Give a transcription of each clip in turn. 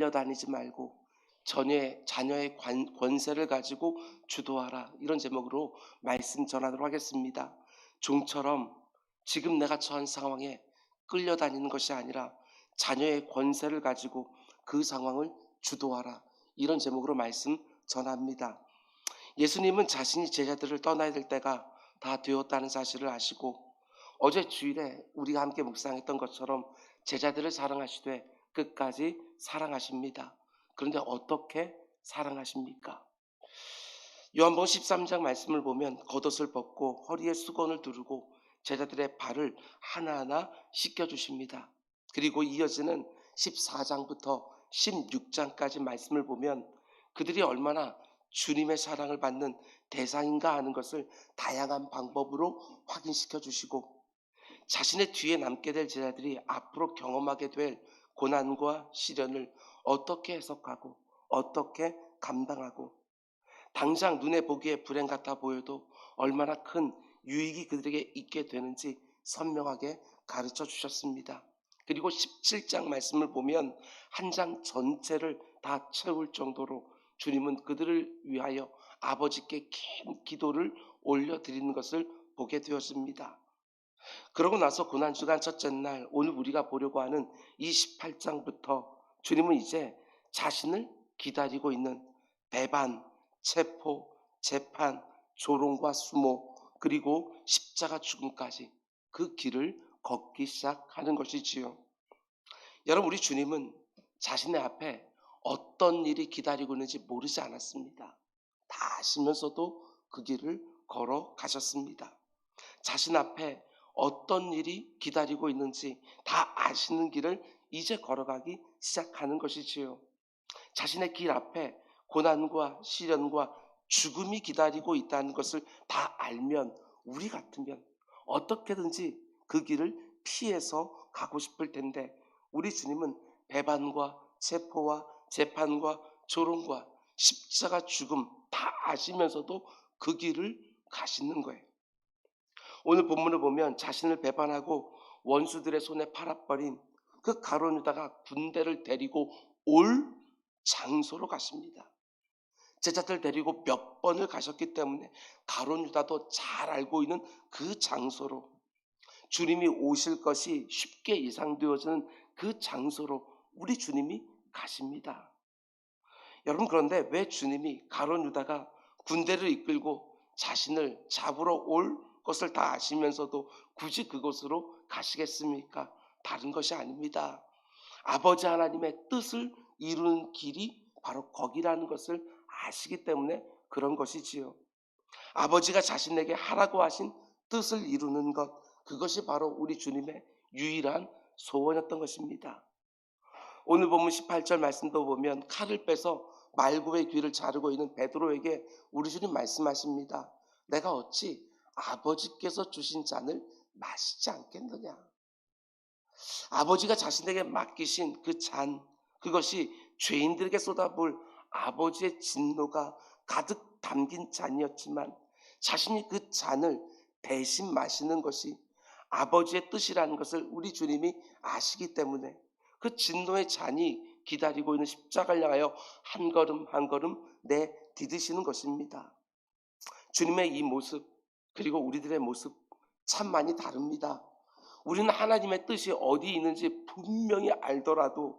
끌려다니지 말고 자녀의 권세를 가지고 주도하라. 이런 제목으로 말씀 전하도록 하겠습니다. 종처럼 지금 내가 처한 상황에 끌려다니는 것이 아니라 자녀의 권세를 가지고 그 상황을 주도하라. 이런 제목으로 말씀 전합니다. 예수님은 자신이 제자들을 떠나야 될 때가 다 되었다는 사실을 아시고 어제 주일에 우리가 함께 묵상했던 것처럼 제자들을 사랑하시되 끝까지 사랑하십니다. 그런데 어떻게 사랑하십니까? 요한복음 13장 말씀을 보면 겉옷을 벗고 허리에 수건을 두르고 제자들의 발을 하나하나 씻겨주십니다. 그리고 이어지는 14장부터 16장까지 말씀을 보면 그들이 얼마나 주님의 사랑을 받는 대상인가 하는 것을 다양한 방법으로 확인시켜 주시고 자신의 뒤에 남게 될 제자들이 앞으로 경험하게 될 고난과 시련을 어떻게 해석하고 어떻게 감당하고 당장 눈에 보기에 불행 같아 보여도 얼마나 큰 유익이 그들에게 있게 되는지 선명하게 가르쳐 주셨습니다. 그리고 17장 말씀을 보면 한 장 전체를 다 채울 정도로 주님은 그들을 위하여 아버지께 긴 기도를 올려드리는 것을 보게 되었습니다. 그러고 나서 고난주간 첫째 날 오늘 우리가 보려고 하는 28장부터 주님은 이제 자신을 기다리고 있는 배반, 체포, 재판, 조롱과 수모 그리고 십자가 죽음까지 그 길을 걷기 시작하는 것이지요. 여러분 우리 주님은 자신의 앞에 어떤 일이 기다리고 있는지 모르지 않았습니다. 다 아시면서도 그 길을 걸어가셨습니다. 자신 앞에 어떤 일이 기다리고 있는지 다 아시는 길을 이제 걸어가기 시작하는 것이지요. 자신의 길 앞에 고난과 시련과 죽음이 기다리고 있다는 것을 다 알면 우리 같으면 어떻게든지 그 길을 피해서 가고 싶을 텐데 우리 주님은 배반과 체포와 재판과 조롱과 십자가 죽음 다 아시면서도 그 길을 가시는 거예요. 오늘 본문을 보면 자신을 배반하고 원수들의 손에 팔아버린 그 가룟 유다가 군대를 데리고 올 장소로 가십니다. 제자들 데리고 몇 번을 가셨기 때문에 가룟 유다도 잘 알고 있는 그 장소로 주님이 오실 것이 쉽게 예상되어지는 그 장소로 우리 주님이 가십니다. 여러분 그런데 왜 주님이 가룟 유다가 군대를 이끌고 자신을 잡으러 올 것을 다 아시면서도 굳이 그곳으로 가시겠습니까? 다른 것이 아닙니다. 아버지 하나님의 뜻을 이루는 길이 바로 거기라는 것을 아시기 때문에 그런 것이지요. 아버지가 자신에게 하라고 하신 뜻을 이루는 것, 그것이 바로 우리 주님의 유일한 소원이었던 것입니다. 오늘 본문 18절 말씀도 보면 칼을 빼서 말구의 귀를 자르고 있는 베드로에게 우리 주님 말씀하십니다. 내가 어찌 아버지께서 주신 잔을 마시지 않겠느냐. 아버지가 자신에게 맡기신 그 잔, 그것이 죄인들에게 쏟아부을 아버지의 진노가 가득 담긴 잔이었지만 자신이 그 잔을 대신 마시는 것이 아버지의 뜻이라는 것을 우리 주님이 아시기 때문에 그 진노의 잔이 기다리고 있는 십자가를 향하여 한 걸음 한 걸음 내디디시는 것입니다. 주님의 이 모습 그리고 우리들의 모습 참 많이 다릅니다. 우리는 하나님의 뜻이 어디 있는지 분명히 알더라도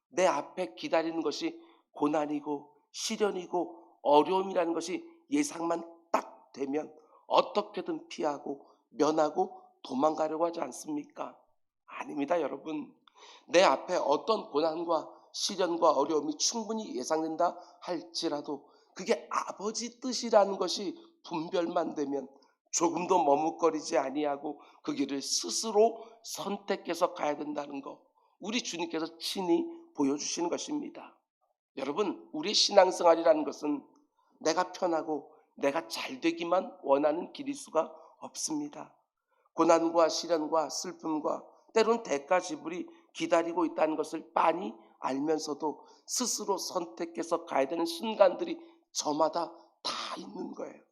내 앞에 기다리는 것이 고난이고 시련이고 어려움이라는 것이 예상만 딱 되면 어떻게든 피하고 면하고 도망가려고 하지 않습니까? 아닙니다, 여러분. 내 앞에 어떤 고난과 시련과 어려움이 충분히 예상된다 할지라도 그게 아버지 뜻이라는 것이 분별만 되면 조금도 머뭇거리지 아니하고 그 길을 스스로 선택해서 가야 된다는 것, 우리 주님께서 친히 보여주시는 것입니다. 여러분, 우리 신앙생활이라는 것은 내가 편하고 내가 잘 되기만 원하는 길일 수가 없습니다. 고난과 시련과 슬픔과 때로는 대가 지불이 기다리고 있다는 것을 빤히 알면서도 스스로 선택해서 가야 되는 순간들이 저마다 다 있는 거예요.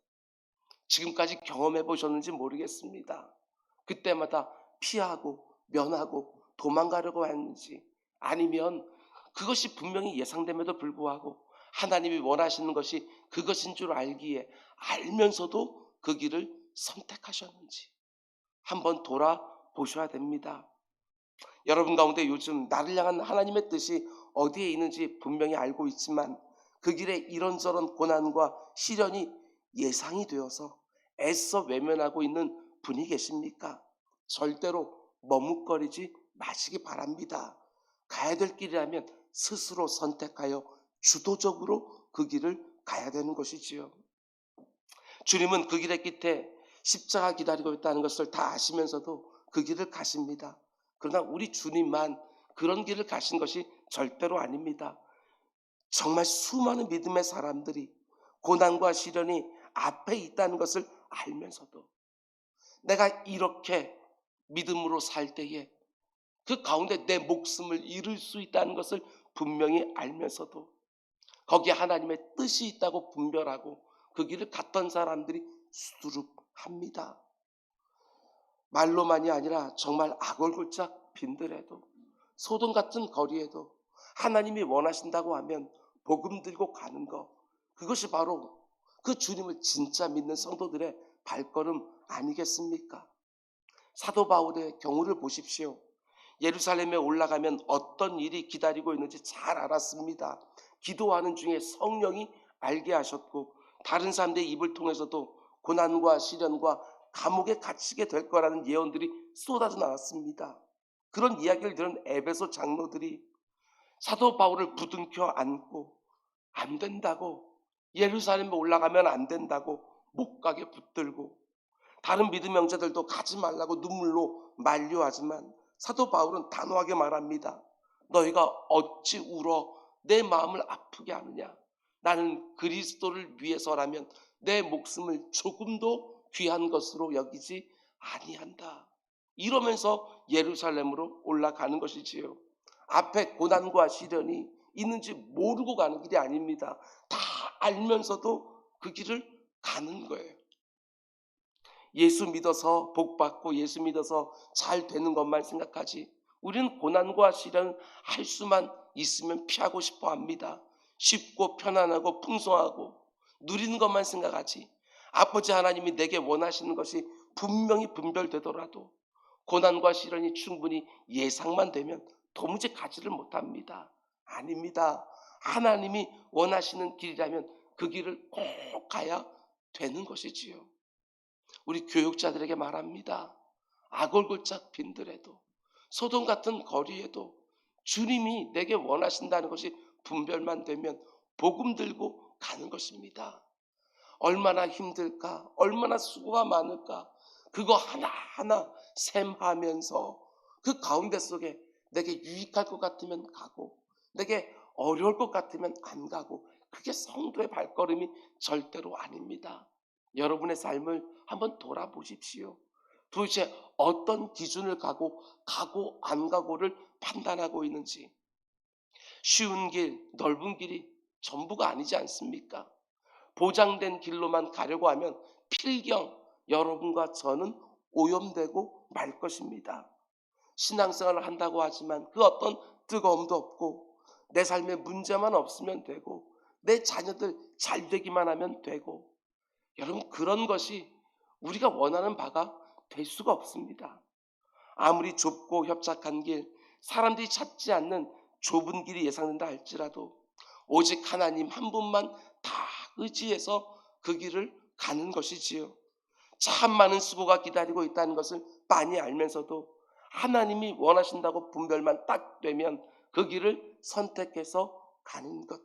지금까지 경험해 보셨는지 모르겠습니다. 그때마다 피하고 면하고 도망가려고 했는지 아니면 그것이 분명히 예상됨에도 불구하고 하나님이 원하시는 것이 그것인 줄 알면서도 그 길을 선택하셨는지 한번 돌아보셔야 됩니다. 여러분 가운데 요즘 나를 향한 하나님의 뜻이 어디에 있는지 분명히 알고 있지만 그 길에 이런저런 고난과 시련이 예상이 되어서 애써 외면하고 있는 분이 계십니까? 절대로 머뭇거리지 마시기 바랍니다. 가야 될 길이라면 스스로 선택하여 주도적으로 그 길을 가야 되는 것이지요. 주님은 그 길의 끝에 십자가 기다리고 있다는 것을 다 아시면서도 그 길을 가십니다. 그러나 우리 주님만 그런 길을 가신 것이 절대로 아닙니다. 정말 수많은 믿음의 사람들이 고난과 시련이 앞에 있다는 것을 알면서도 내가 이렇게 믿음으로 살 때에 그 가운데 내 목숨을 잃을 수 있다는 것을 분명히 알면서도 거기에 하나님의 뜻이 있다고 분별하고 그 길을 갔던 사람들이 수두룩합니다. 말로만이 아니라 정말 아골골짝 빈들에도 소돔 같은 거리에도 하나님이 원하신다고 하면 복음 들고 가는 것, 그것이 바로 그 주님을 진짜 믿는 성도들의 발걸음 아니겠습니까? 사도 바울의 경우를 보십시오. 예루살렘에 올라가면 어떤 일이 기다리고 있는지 잘 알았습니다. 기도하는 중에 성령이 알게 하셨고 다른 사람들의 입을 통해서도 고난과 시련과 감옥에 갇히게 될 거라는 예언들이 쏟아져 나왔습니다. 그런 이야기를 들은 에베소 장로들이 사도 바울을 부둥켜 안고 안 된다고, 예루살렘에 올라가면 안 된다고 못 가게 붙들고 다른 믿음 형제들도 가지 말라고 눈물로 만류하지만 사도 바울은 단호하게 말합니다. 너희가 어찌 울어 내 마음을 아프게 하느냐. 나는 그리스도를 위해서라면 내 목숨을 조금도 귀한 것으로 여기지 아니한다. 이러면서 예루살렘으로 올라가는 것이지요. 앞에 고난과 시련이 있는지 모르고 가는 길이 아닙니다. 다 알면서도 그 길을 가는 거예요. 예수 믿어서 복 받고 예수 믿어서 잘 되는 것만 생각하지 우리는 고난과 시련을 할 수만 있으면 피하고 싶어 합니다. 쉽고 편안하고 풍성하고 누리는 것만 생각하지 아버지 하나님이 내게 원하시는 것이 분명히 분별되더라도 고난과 시련이 충분히 예상만 되면 도무지 가지를 못합니다. 아닙니다. 하나님이 원하시는 길이라면 그 길을 꼭 가야 되는 것이지요. 우리 교육자들에게 말합니다. 아골골짝 빈들에도 소돔 같은 거리에도 주님이 내게 원하신다는 것이 분별만 되면 복음 들고 가는 것입니다. 얼마나 힘들까, 얼마나 수고가 많을까, 그거 하나하나 셈하면서 그 가운데 속에 내게 유익할 것 같으면 가고 내게 어려울 것 같으면 안 가고, 그게 성도의 발걸음이 절대로 아닙니다. 여러분의 삶을 한번 돌아보십시오. 도대체 어떤 기준을 가고 안 가고를 판단하고 있는지. 쉬운 길, 넓은 길이 전부가 아니지 않습니까? 보장된 길로만 가려고 하면 필경 여러분과 저는 오염되고 말 것입니다. 신앙생활을 한다고 하지만 그 어떤 뜨거움도 없고 내 삶에 문제만 없으면 되고 내 자녀들 잘 되기만 하면 되고, 여러분 그런 것이 우리가 원하는 바가 될 수가 없습니다. 아무리 좁고 협착한 길, 사람들이 찾지 않는 좁은 길이 예상된다 할지라도 오직 하나님 한 분만 다 의지해서 그 길을 가는 것이지요. 참 많은 수고가 기다리고 있다는 것을 빤히 알면서도 하나님이 원하신다고 분별만 딱 되면 그 길을 선택해서 가는 것.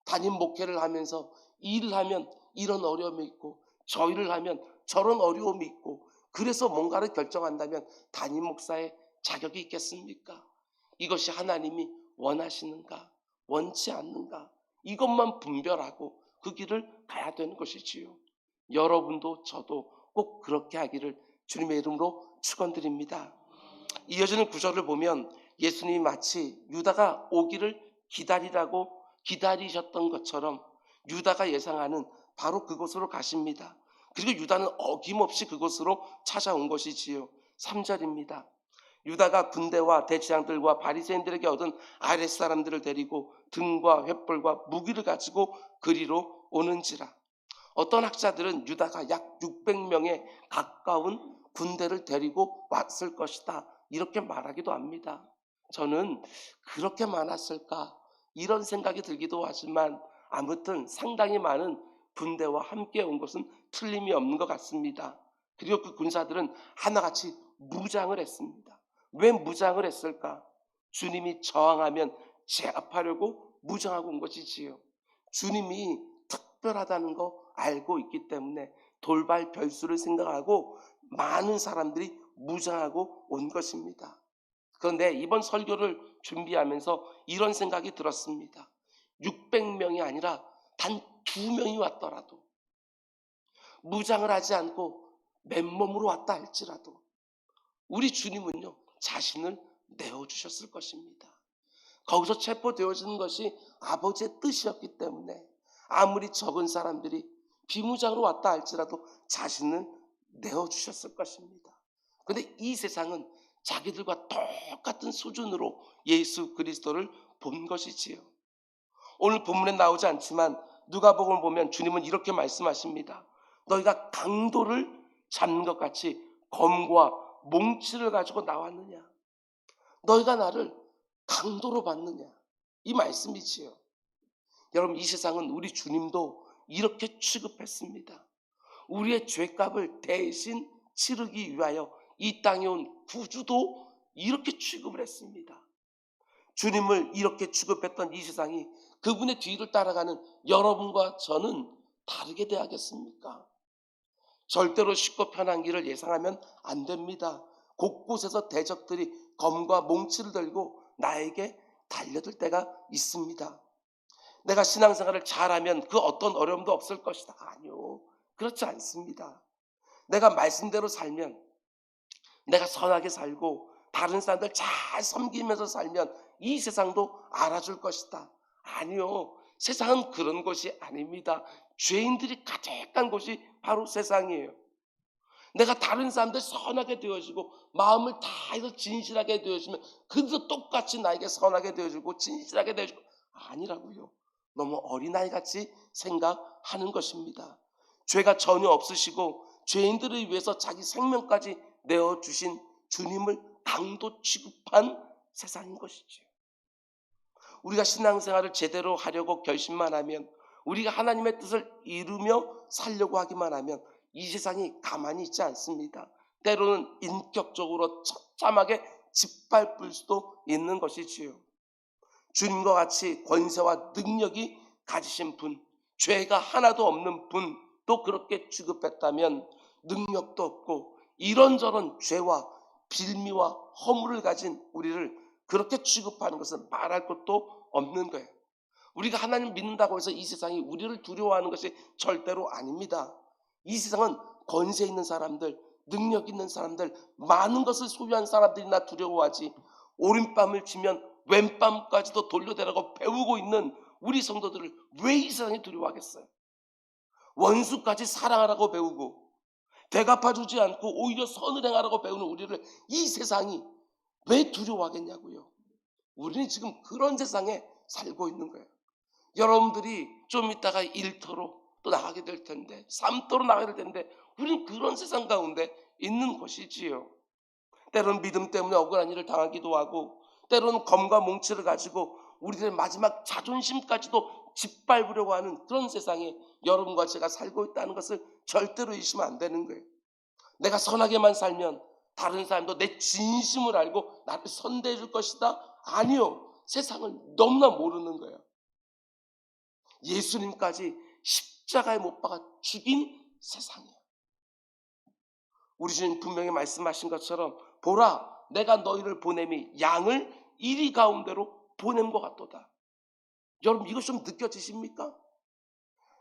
담임 목회를 하면서 일을 하면 이런 어려움이 있고 저 일을 하면 저런 어려움이 있고 그래서 뭔가를 결정한다면 담임 목사의 자격이 있겠습니까? 이것이 하나님이 원하시는가 원치 않는가, 이것만 분별하고 그 길을 가야 되는 것이지요. 여러분도 저도 꼭 그렇게 하기를 주님의 이름으로 축원드립니다. 이어지는 구절을 보면 예수님이 마치 유다가 오기를 기다리셨던 것처럼 유다가 예상하는 바로 그곳으로 가십니다. 그리고 유다는 어김없이 그곳으로 찾아온 것이지요. 3절입니다. 유다가 군대와 대제장들과 바리새인들에게 얻은 아랫사람들을 데리고 등과 횃불과 무기를 가지고 그리로 오는지라. 어떤 학자들은 유다가 약 600명에 가까운 군대를 데리고 왔을 것이다, 이렇게 말하기도 합니다. 저는 그렇게 많았을까 이런 생각이 들기도 하지만 아무튼 상당히 많은 군대와 함께 온 것은 틀림이 없는 것 같습니다. 그리고 그 군사들은 하나같이 무장을 했습니다. 왜 무장을 했을까? 주님이 저항하면 제압하려고 무장하고 온 것이지요. 주님이 특별하다는 거 알고 있기 때문에 돌발 별수를 생각하고 많은 사람들이 무장하고 온 것입니다. 그런데 이번 설교를 준비하면서 이런 생각이 들었습니다. 600명이 아니라 단 2명이 왔더라도, 무장을 하지 않고 맨몸으로 왔다 할지라도 우리 주님은요, 자신을 내어주셨을 것입니다. 거기서 체포되어지는 것이 아버지의 뜻이었기 때문에 아무리 적은 사람들이 비무장으로 왔다 할지라도 자신을 내어주셨을 것입니다. 그런데 이 세상은 자기들과 똑같은 수준으로 예수 그리스도를 본 것이지요. 오늘 본문에 나오지 않지만 누가복음을 보면 주님은 이렇게 말씀하십니다. 너희가 강도를 잡는 것 같이 검과 몽치를 가지고 나왔느냐? 너희가 나를 강도로 봤느냐? 이 말씀이지요. 여러분, 이 세상은 우리 주님도 이렇게 취급했습니다. 우리의 죄값을 대신 치르기 위하여 이 땅에 온 구주도 이렇게 취급을 했습니다. 주님을 이렇게 취급했던 이 세상이 그분의 뒤를 따라가는 여러분과 저는 다르게 돼야겠습니까? 절대로 쉽고 편한 길을 예상하면 안 됩니다. 곳곳에서 대적들이 검과 몽치를 들고 나에게 달려들 때가 있습니다. 내가 신앙생활을 잘하면 그 어떤 어려움도 없을 것이다. 아니요, 그렇지 않습니다. 내가 말씀대로 살면, 내가 선하게 살고 다른 사람들 잘 섬기면서 살면 이 세상도 알아줄 것이다. 아니요, 세상은 그런 곳이 아닙니다. 죄인들이 가득한 곳이 바로 세상이에요. 내가 다른 사람들 선하게 되어지고 마음을 다해서 진실하게 되어지면 그들도 똑같이 나에게 선하게 되어지고 진실하게 되어지고, 아니라고요. 너무 어린아이같이 생각하는 것입니다. 죄가 전혀 없으시고 죄인들을 위해서 자기 생명까지 내어주신 주님을 강도 취급한 세상인 것이죠. 우리가 신앙생활을 제대로 하려고 결심만 하면, 우리가 하나님의 뜻을 이루며 살려고 하기만 하면 이 세상이 가만히 있지 않습니다. 때로는 인격적으로 처참하게 짓밟을 수도 있는 것이지요. 주님과 같이 권세와 능력이 가지신 분, 죄가 하나도 없는 분도 그렇게 취급했다면 능력도 없고 이런저런 죄와 빌미와 허물을 가진 우리를 그렇게 취급하는 것은 말할 것도 없는 거예요. 우리가 하나님 믿는다고 해서 이 세상이 우리를 두려워하는 것이 절대로 아닙니다. 이 세상은 권세 있는 사람들, 능력 있는 사람들, 많은 것을 소유한 사람들이나 두려워하지, 오른밤을 치면 왼밤까지도 돌려대라고 배우고 있는 우리 성도들을 왜 이 세상이 두려워하겠어요? 원수까지 사랑하라고 배우고 대갚아주지 않고 오히려 선을 행하라고 배우는 우리를 이 세상이 왜 두려워하겠냐고요. 우리는 지금 그런 세상에 살고 있는 거예요. 여러분들이 좀 있다가 1터로 또 나가게 될 텐데, 3터로 나가게 될 텐데, 우리는 그런 세상 가운데 있는 것이지요. 때로는 믿음 때문에 억울한 일을 당하기도 하고, 때로는 검과 몽치를 가지고 우리들의 마지막 자존심까지도 짓밟으려고 하는 그런 세상에 여러분과 제가 살고 있다는 것을 절대로 잊으면 안 되는 거예요. 내가 선하게만 살면 다른 사람도 내 진심을 알고 나를 선대해 줄 것이다? 아니요, 세상을 너무나 모르는 거예요. 예수님까지 십자가에 못 박아 죽인 세상이에요. 우리 주님 분명히 말씀하신 것처럼 보라, 내가 너희를 보냄이 양을 이리 가운데로 보냄 것 같도다. 여러분, 이것 좀 느껴지십니까?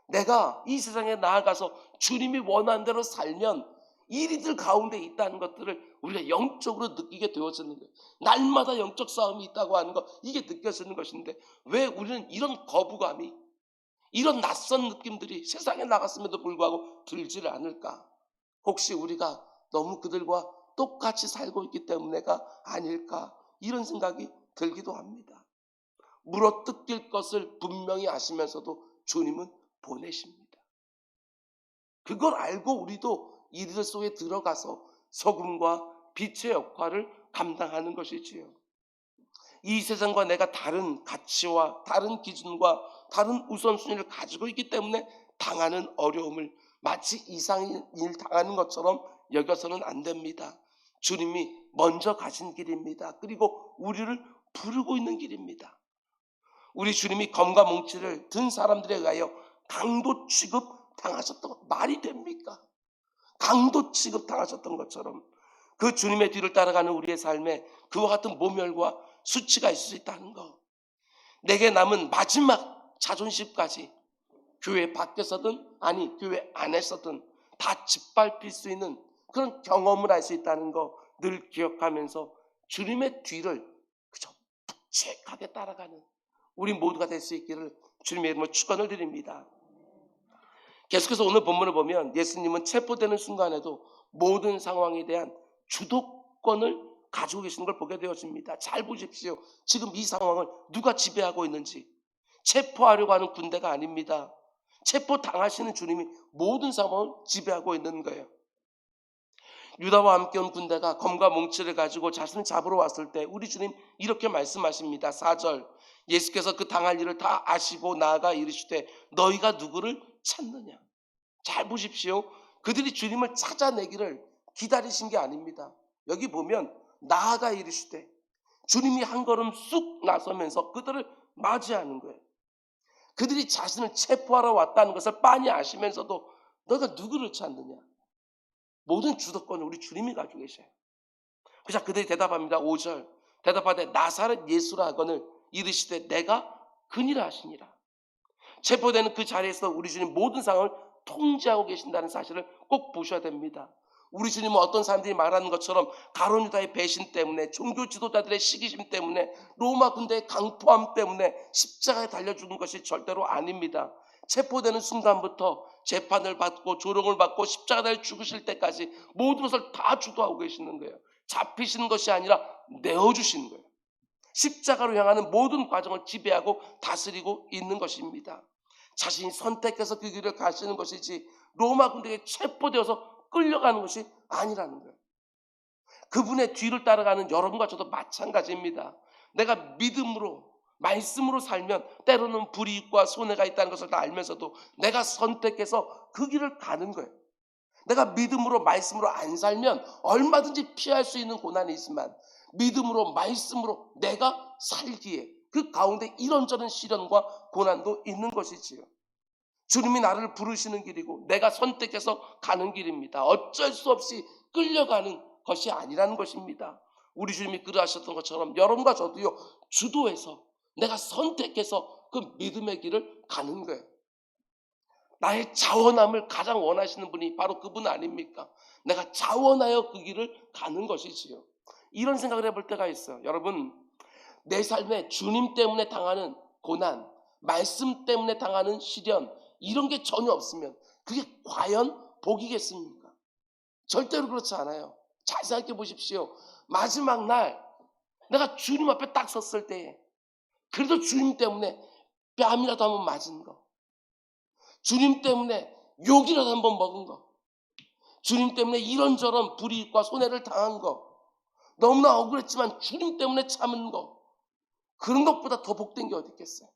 내가 이 세상에 나아가서 주님이 원하는 대로 살면 이리들 가운데 있다는 것들을 우리가 영적으로 느끼게 되어지는 거예요. 날마다 영적 싸움이 있다고 하는 것, 이게 느껴지는 것인데 왜 우리는 이런 거부감이, 이런 낯선 느낌들이 세상에 나갔음에도 불구하고 들지를 않을까? 혹시 우리가 너무 그들과 똑같이 살고 있기 때문에가 아닐까, 이런 생각이 들기도 합니다. 물어뜯길 것을 분명히 아시면서도 주님은 보내십니다. 그걸 알고 우리도 이들 속에 들어가서 소금과 빛의 역할을 감당하는 것이지요. 이 세상과 내가 다른 가치와 다른 기준과 다른 우선순위를 가지고 있기 때문에 당하는 어려움을 마치 이상일 당하는 것처럼 여겨서는 안 됩니다. 주님이 먼저 가신 길입니다. 그리고 우리를 부르고 있는 길입니다. 우리 주님이 검과 몽치를 든 사람들에 의하여 강도 취급 당하셨던 것 말이 됩니까? 강도 취급 당하셨던 것처럼 그 주님의 뒤를 따라가는 우리의 삶에 그와 같은 모멸과 수치가 있을 수 있다는 것. 내게 남은 마지막 자존심까지 교회 밖에서든 아니 교회 안에서든 다 짓밟힐 수 있는 그런 경험을 할 수 있다는 거 늘 기억하면서 주님의 뒤를 그저 묵직하게 따라가는 우리 모두가 될 수 있기를 주님의 이름으로 축원을 드립니다. 계속해서 오늘 본문을 보면 예수님은 체포되는 순간에도 모든 상황에 대한 주도권을 가지고 계시는 걸 보게 되어집니다. 잘 보십시오. 지금 이 상황을 누가 지배하고 있는지. 체포하려고 하는 군대가 아닙니다. 체포당하시는 주님이 모든 상황을 지배하고 있는 거예요. 유다와 함께 온 군대가 검과 몽치를 가지고 자신을 잡으러 왔을 때 우리 주님 이렇게 말씀하십니다. 4절 예수께서 그 당할 일을 다 아시고 나아가 이르시되 너희가 누구를 찾느냐. 잘 보십시오. 그들이 주님을 찾아내기를 기다리신 게 아닙니다. 여기 보면 나아가 이르시되 주님이 한 걸음 쑥 나서면서 그들을 맞이하는 거예요. 그들이 자신을 체포하러 왔다는 것을 빤히 아시면서도 너희가 누구를 찾느냐. 모든 주도권을 우리 주님이 가지고 계셔요. 그래서 그들이 대답합니다. 5절 대답하되 나사렛 예수라 하거늘 이르시되 내가 그니라 하시니라. 체포되는 그 자리에서 우리 주님 모든 상황을 통제하고 계신다는 사실을 꼭 보셔야 됩니다. 우리 주님은 어떤 사람들이 말하는 것처럼 가룟 유다의 배신 때문에 종교 지도자들의 시기심 때문에 로마 군대의 강포함 때문에 십자가에 달려 죽은 것이 절대로 아닙니다. 체포되는 순간부터 재판을 받고 조롱을 받고 십자가에 죽으실 때까지 모든 것을 다 주도하고 계시는 거예요. 잡히시는 것이 아니라 내어주시는 거예요. 십자가로 향하는 모든 과정을 지배하고 다스리고 있는 것입니다. 자신이 선택해서 그 길을 가시는 것이지 로마 군대에 체포되어서 끌려가는 것이 아니라는 거예요. 그분의 뒤를 따라가는 여러분과 저도 마찬가지입니다. 내가 믿음으로 말씀으로 살면 때로는 불이익과 손해가 있다는 것을 다 알면서도 내가 선택해서 그 길을 가는 거예요. 내가 믿음으로 말씀으로 안 살면 얼마든지 피할 수 있는 고난이 있지만 믿음으로 말씀으로 내가 살기에 그 가운데 이런저런 시련과 고난도 있는 것이지요. 주님이 나를 부르시는 길이고 내가 선택해서 가는 길입니다. 어쩔 수 없이 끌려가는 것이 아니라는 것입니다. 우리 주님이 그러하셨던 것처럼 여러분과 저도요 주도해서 내가 선택해서 그 믿음의 길을 가는 거예요. 나의 자원함을 가장 원하시는 분이 바로 그분 아닙니까? 내가 자원하여 그 길을 가는 것이지요. 이런 생각을 해볼 때가 있어요. 여러분, 내 삶에 주님 때문에 당하는 고난, 말씀 때문에 당하는 시련, 이런 게 전혀 없으면 그게 과연 복이겠습니까? 절대로 그렇지 않아요. 잘 생각해 보십시오. 마지막 날 내가 주님 앞에 딱 섰을 때 그래도 주님 때문에 뺨이라도 한번 맞은 거, 주님 때문에 욕이라도 한번 먹은 거, 주님 때문에 이런저런 불이익과 손해를 당한 거, 너무나 억울했지만 주님 때문에 참은 거, 그런 것보다 더 복된 게 어디 있겠어요?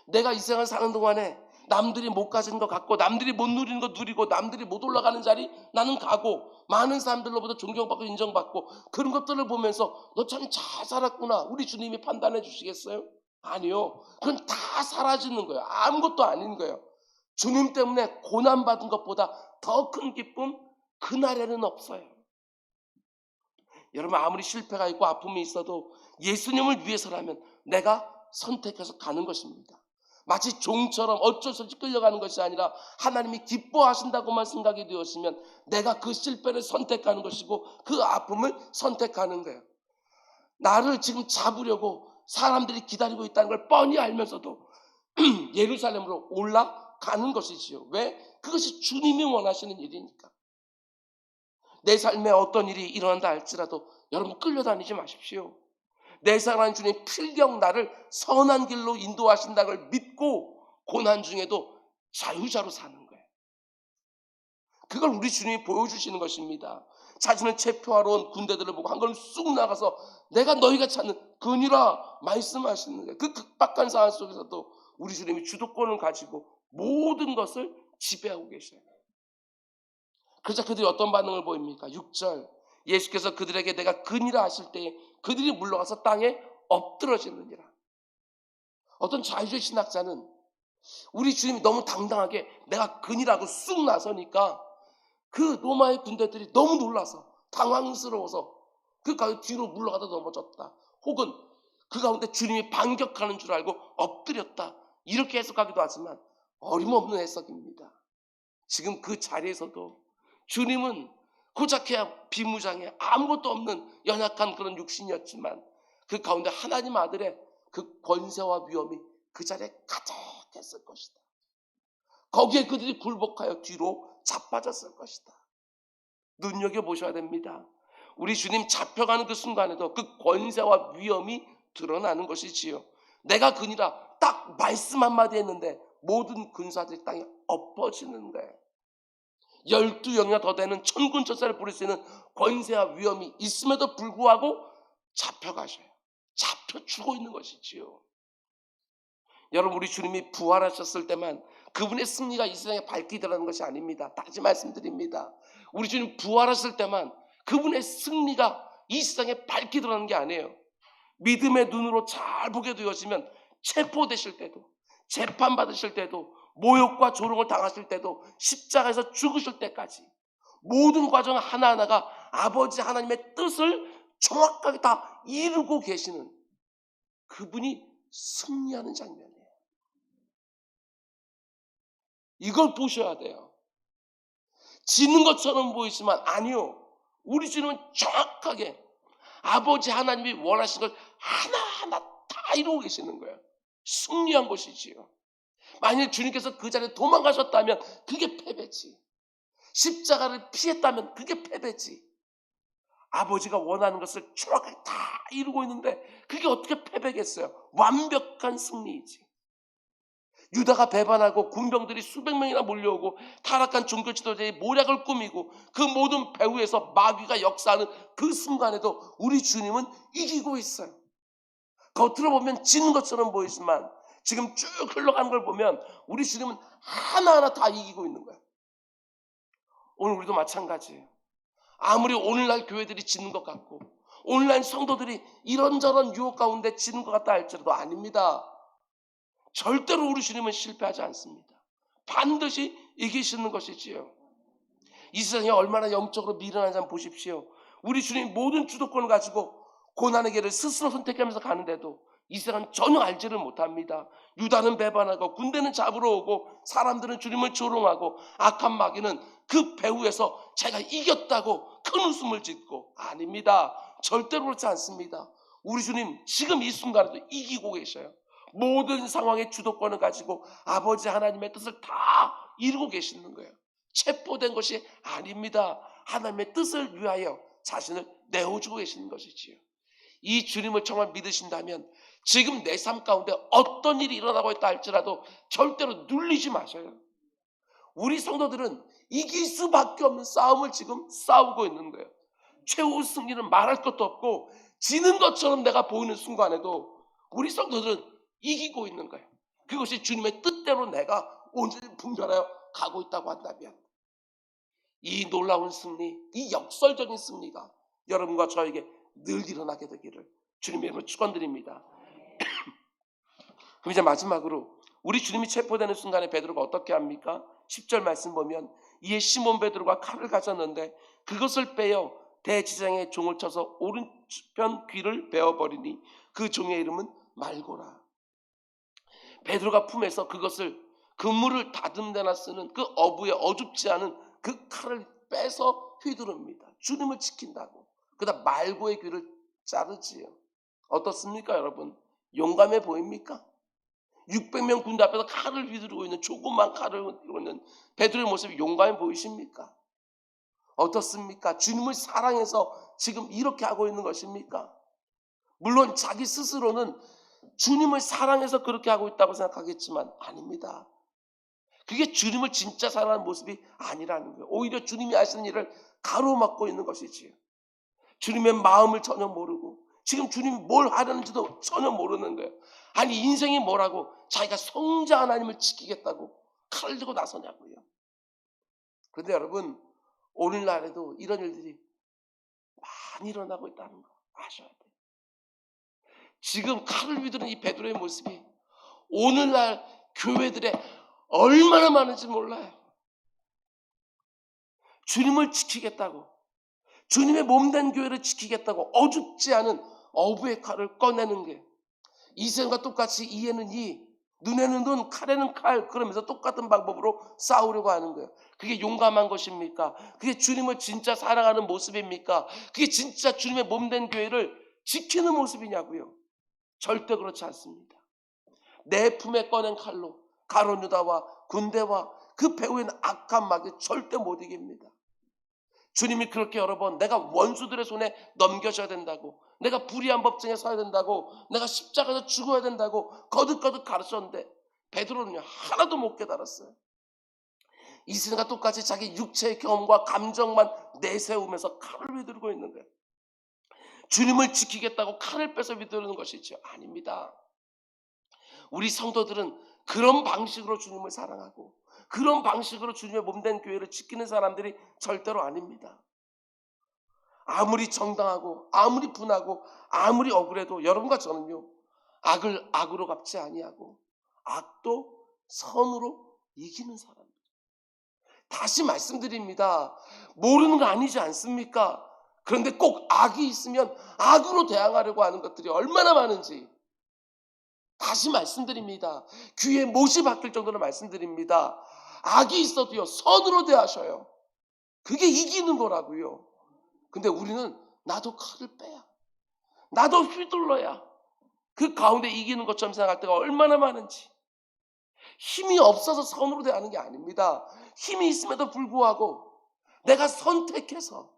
내가 이 세상을 사는 동안에 남들이 못 가진 거 갖고 남들이 못 누리는 거 누리고 남들이 못 올라가는 자리 나는 가고 많은 사람들로부터 존경받고 인정받고 그런 것들을 보면서 너 참 잘 살았구나. 우리 주님이 판단해 주시겠어요? 아니요. 그건 다 사라지는 거예요. 아무것도 아닌 거예요. 주님 때문에 고난받은 것보다 더 큰 기쁨 그날에는 없어요. 여러분 아무리 실패가 있고 아픔이 있어도 예수님을 위해서라면 내가 선택해서 가는 것입니다. 마치 종처럼 어쩔 수 없이 끌려가는 것이 아니라 하나님이 기뻐하신다고만 생각이 되었으면 내가 그 실패를 선택하는 것이고 그 아픔을 선택하는 거예요. 나를 지금 잡으려고 사람들이 기다리고 있다는 걸 뻔히 알면서도 예루살렘으로 올라가는 것이지요. 왜? 그것이 주님이 원하시는 일이니까. 내 삶에 어떤 일이 일어난다 할지라도 여러분 끌려다니지 마십시오. 내 사랑하는 주님 필경 나를 선한 길로 인도하신다는 걸 믿고 고난 중에도 자유자로 사는 거예요. 그걸 우리 주님이 보여주시는 것입니다. 자신을 체포하러 온 군대들을 보고 한 걸음 쑥 나가서 내가 너희가 찾는 근이라 말씀하시는 거예요. 그 극박한 상황 속에서도 우리 주님이 주도권을 가지고 모든 것을 지배하고 계셔요. 그러자 그들이 어떤 반응을 보입니까? 6절 예수께서 그들에게 내가 근이라 하실 때에 그들이 물러가서 땅에 엎드러지느니라. 어떤 자유주의 신학자는 우리 주님이 너무 당당하게 내가 근이라고 쑥 나서니까 그 로마의 군대들이 너무 놀라서 당황스러워서 그 가운데 뒤로 물러가다 넘어졌다. 혹은 그 가운데 주님이 반격하는 줄 알고 엎드렸다. 이렇게 해석하기도 하지만 어림없는 해석입니다. 지금 그 자리에서도 주님은 고작해야 비무장해 아무것도 없는 연약한 그런 육신이었지만 그 가운데 하나님 아들의 그 권세와 위엄이 그 자리에 가득했을 것이다. 거기에 그들이 굴복하여 뒤로 자빠졌을 것이다. 눈여겨보셔야 됩니다. 우리 주님 잡혀가는 그 순간에도 그 권세와 위엄이 드러나는 것이지요. 내가 근이라 딱 말씀 한마디 했는데 모든 군사들이 땅에 엎어지는 거예요. 12영이나 더 되는 천군 천사를 부릴 수 있는 권세와 위엄이 있음에도 불구하고 잡혀가셔요. 잡혀 죽어 있는 것이지요. 여러분 우리 주님이 부활하셨을 때만 그분의 승리가 이 세상에 밝게 드러나는 것이 아닙니다. 다시 말씀드립니다. 우리 주님 부활하실 때만 그분의 승리가 이 세상에 밝게 드러나는 게 아니에요. 믿음의 눈으로 잘 보게 되어지면 체포되실 때도 재판받으실 때도 모욕과 조롱을 당하실 때도 십자가에서 죽으실 때까지 모든 과정 하나하나가 아버지 하나님의 뜻을 정확하게 다 이루고 계시는 그분이 승리하는 장면이에요. 이걸 보셔야 돼요. 지는 것처럼 보이지만 아니요. 우리 주님은 정확하게 아버지 하나님이 원하신 걸 하나하나 다 이루고 계시는 거예요. 승리한 것이지요. 만일 주님께서 그 자리에 도망가셨다면 그게 패배지. 십자가를 피했다면 그게 패배지. 아버지가 원하는 것을 정확하게 다 이루고 있는데 그게 어떻게 패배겠어요? 완벽한 승리이지. 유다가 배반하고 군병들이 수백 명이나 몰려오고 타락한 종교 지도자의 모략을 꾸미고 그 모든 배후에서 마귀가 역사하는 그 순간에도 우리 주님은 이기고 있어요. 겉으로 보면 지는 것처럼 보이지만 지금 쭉 흘러가는 걸 보면 우리 주님은 하나하나 다 이기고 있는 거예요. 오늘 우리도 마찬가지예요. 아무리 오늘날 교회들이 지는 것 같고 오늘날 성도들이 이런저런 유혹 가운데 지는 것 같다 할지라도 아닙니다. 절대로 우리 주님은 실패하지 않습니다. 반드시 이기시는 것이지요. 이 세상에 얼마나 영적으로 미련한지 한번 보십시오. 우리 주님 모든 주도권을 가지고 고난의 길을 스스로 선택하면서 가는데도 이 세상은 전혀 알지를 못합니다. 유다는 배반하고 군대는 잡으러 오고 사람들은 주님을 조롱하고 악한 마귀는 그 배후에서 자기가 이겼다고 큰 웃음을 짓고 아닙니다. 절대로 그렇지 않습니다. 우리 주님 지금 이 순간에도 이기고 계셔요. 모든 상황의 주도권을 가지고 아버지 하나님의 뜻을 다 이루고 계시는 거예요. 체포된 것이 아닙니다. 하나님의 뜻을 위하여 자신을 내어주고 계시는 것이지요. 이 주님을 정말 믿으신다면 지금 내 삶 가운데 어떤 일이 일어나고 있다 할지라도 절대로 눌리지 마셔요. 우리 성도들은 이길 수밖에 없는 싸움을 지금 싸우고 있는 거예요. 최후 승리는 말할 것도 없고 지는 것처럼 내가 보이는 순간에도 우리 성도들은 이기고 있는 거예요. 그것이 주님의 뜻대로 내가 온전히 분별하여 가고 있다고 한다면 이 놀라운 승리, 이 역설적인 승리가 여러분과 저에게 늘 일어나게 되기를 주님의 이름으로 축원드립니다. 그럼 이제 마지막으로 우리 주님이 체포되는 순간에 베드로가 어떻게 합니까? 10절 말씀 보면 이에 시몬 베드로가 칼을 가졌는데 그것을 빼어 대지장의 종을 쳐서 오른편 귀를 베어버리니 그 종의 이름은 말고라. 베드로가 품에서 그것을 그물을 다듬는 데나 쓰는 그 어부에 어줍지 않은 그 칼을 빼서 휘두릅니다. 주님을 지킨다고. 그러다 말고의 귀를 자르지요. 어떻습니까 여러분? 용감해 보입니까? 600명 군대 앞에서 칼을 휘두르고 있는 조그만 칼을 휘두르고 있는 베드로의 모습이 용감해 보이십니까? 어떻습니까? 주님을 사랑해서 지금 이렇게 하고 있는 것입니까? 물론 자기 스스로는 주님을 사랑해서 그렇게 하고 있다고 생각하겠지만 아닙니다. 그게 주님을 진짜 사랑하는 모습이 아니라는 거예요. 오히려 주님이 하시는 일을 가로막고 있는 것이지요. 주님의 마음을 전혀 모르고 지금 주님이 뭘 하려는지도 전혀 모르는 거예요. 아니 인생이 뭐라고 자기가 성자 하나님을 지키겠다고 칼을 들고 나서냐고요. 그런데 여러분 오늘날에도 이런 일들이 많이 일어나고 있다는 거 아셔야 돼요. 지금 칼을 휘두른 이 베드로의 모습이 오늘날 교회들에 얼마나 많은지 몰라요. 주님을 지키겠다고 주님의 몸된 교회를 지키겠다고 어줍지 않은 어부의 칼을 꺼내는 게 이생과 똑같이 이에는 이, 눈에는 눈, 칼에는 칼 그러면서 똑같은 방법으로 싸우려고 하는 거예요. 그게 용감한 것입니까? 그게 주님을 진짜 사랑하는 모습입니까? 그게 진짜 주님의 몸된 교회를 지키는 모습이냐고요? 절대 그렇지 않습니다. 내 품에 꺼낸 칼로 가룟 유다와 군대와 그 배후에 있는 악한 마귀 절대 못 이깁니다. 주님이 그렇게 여러 번 내가 원수들의 손에 넘겨져야 된다고 내가 불의한 법정에 서야 된다고 내가 십자가에서 죽어야 된다고 거듭거듭 가르쳤는데 베드로는요 하나도 못 깨달았어요. 이스라엘과 똑같이 자기 육체의 경험과 감정만 내세우면서 칼을 휘두르고 있는 거예요. 주님을 지키겠다고 칼을 빼서 휘두르는 것이죠. 아닙니다. 우리 성도들은 그런 방식으로 주님을 사랑하고 그런 방식으로 주님의 몸된 교회를 지키는 사람들이 절대로 아닙니다. 아무리 정당하고 아무리 분하고 아무리 억울해도 여러분과 저는요 악을 악으로 갚지 아니하고 악도 선으로 이기는 사람입니다. 다시 말씀드립니다. 모르는 거 아니지 않습니까? 그런데 꼭 악이 있으면 악으로 대항하려고 하는 것들이 얼마나 많은지 다시 말씀드립니다. 귀에 못이 박힐 정도로 말씀드립니다. 악이 있어도요 선으로 대하셔요. 그게 이기는 거라고요. 근데 우리는 나도 칼을 빼야 나도 휘둘러야 그 가운데 이기는 것처럼 생각할 때가 얼마나 많은지. 힘이 없어서 선으로 대하는 게 아닙니다. 힘이 있음에도 불구하고 내가 선택해서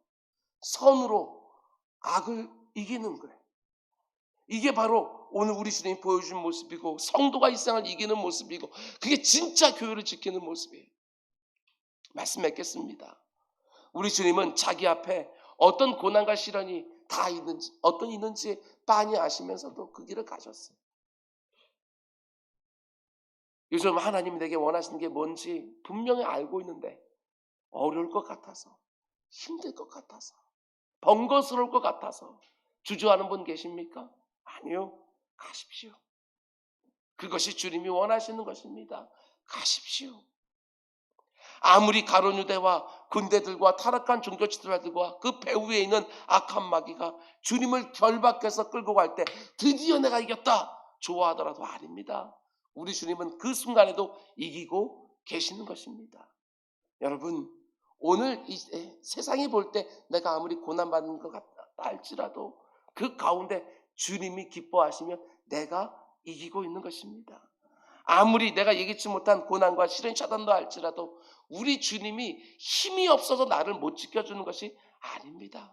선으로 악을 이기는 거예요. 이게 바로 오늘 우리 주님이 보여준 모습이고 성도가 이 세상을 이기는 모습이고 그게 진짜 교회를 지키는 모습이에요. 말씀 맺겠습니다. 우리 주님은 자기 앞에 어떤 고난과 시련이 다 있는지 어떤 있는지 빤히 아시면서도 그 길을 가셨어요. 요즘 하나님이 내게 원하시는 게 뭔지 분명히 알고 있는데 어려울 것 같아서 힘들 것 같아서 번거스러울 것 같아서 주저하는 분 계십니까? 아니요. 가십시오. 그것이 주님이 원하시는 것입니다. 가십시오. 아무리 가룟 유대와 군대들과 타락한 종교 지도자들과 그 배후에 있는 악한 마귀가 주님을 결박해서 끌고 갈 때 드디어 내가 이겼다 좋아하더라도 아닙니다. 우리 주님은 그 순간에도 이기고 계시는 것입니다. 여러분 오늘 이 세상이 볼 때 내가 아무리 고난받는 것 같다 할지라도 그 가운데 주님이 기뻐하시면 내가 이기고 있는 것입니다. 아무리 내가 예기치 못한 고난과 시련 차단도 할지라도 우리 주님이 힘이 없어서 나를 못 지켜주는 것이 아닙니다.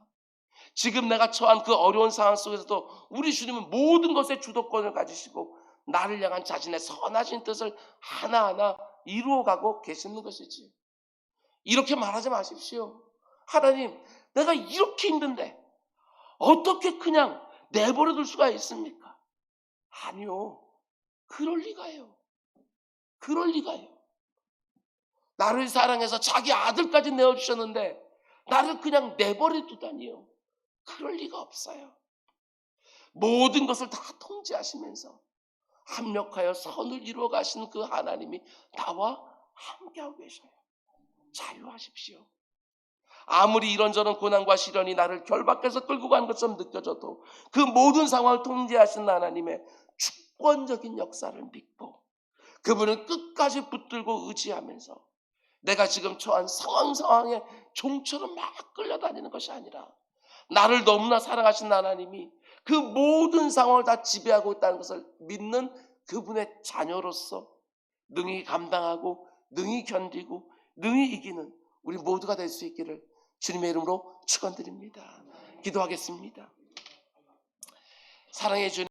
지금 내가 처한 그 어려운 상황 속에서도 우리 주님은 모든 것의 주도권을 가지시고 나를 향한 자신의 선하신 뜻을 하나하나 이루어가고 계시는 것이지. 이렇게 말하지 마십시오. 하나님 내가 이렇게 힘든데 어떻게 그냥 내버려 둘 수가 있습니까? 아니요. 그럴 리가요. 그럴 리가요. 나를 사랑해서 자기 아들까지 내어주셨는데 나를 그냥 내버려 두다니요. 그럴 리가 없어요. 모든 것을 다 통제하시면서 합력하여 선을 이루어 가시는 그 하나님이 나와 함께하고 계셔요. 자유하십시오. 아무리 이런저런 고난과 시련이 나를 결박해서 끌고 가는 것처럼 느껴져도 그 모든 상황을 통제하신 하나님의 주권적인 역사를 믿고 그분을 끝까지 붙들고 의지하면서 내가 지금 처한 상황에 종처럼 막 끌려다니는 것이 아니라 나를 너무나 사랑하신 하나님이 그 모든 상황을 다 지배하고 있다는 것을 믿는 그분의 자녀로서 능히 감당하고 능히 견디고 능히 이기는 우리 모두가 될 수 있기를 주님의 이름으로 축원드립니다. 기도하겠습니다. 사랑해 주님.